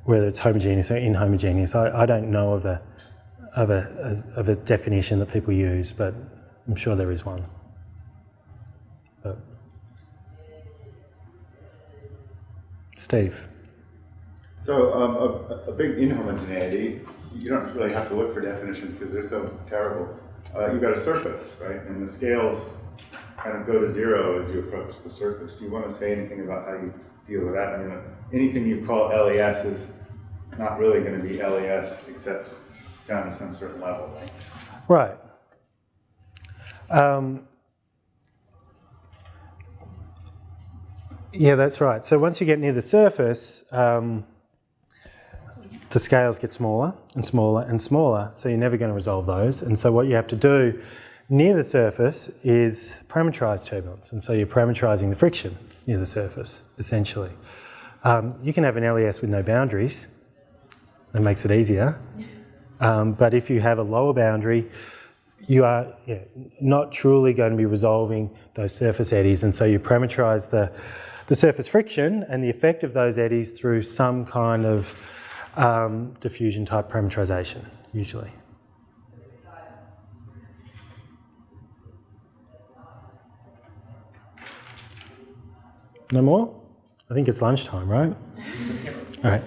[SPEAKER 1] whether it's homogeneous or inhomogeneous. I don't know of a definition that people use, but I'm sure there is one. But Steve.
[SPEAKER 4] So a big inhomogeneity, you don't really have to look for definitions because they're so terrible. You've got a surface, right? And the scales kind of go to zero as you approach the surface. Do you want to say anything about how you deal with that? I mean, anything you call LES is not really going to be LES except down to some certain level, right?
[SPEAKER 1] Right. Yeah, that's right. So once you get near the surface, the scales get smaller and smaller and smaller, so you're never going to resolve those. And so what you have to do near the surface is parameterize turbulence. And so you're parameterizing the friction near the surface, essentially. You can have an LES with no boundaries. That makes it easier. But if you have a lower boundary, you are not truly going to be resolving those surface eddies. And so you parameterize the surface friction and the effect of those eddies through some kind of diffusion type parameterization, usually. No more? I think it's lunchtime, right? All right.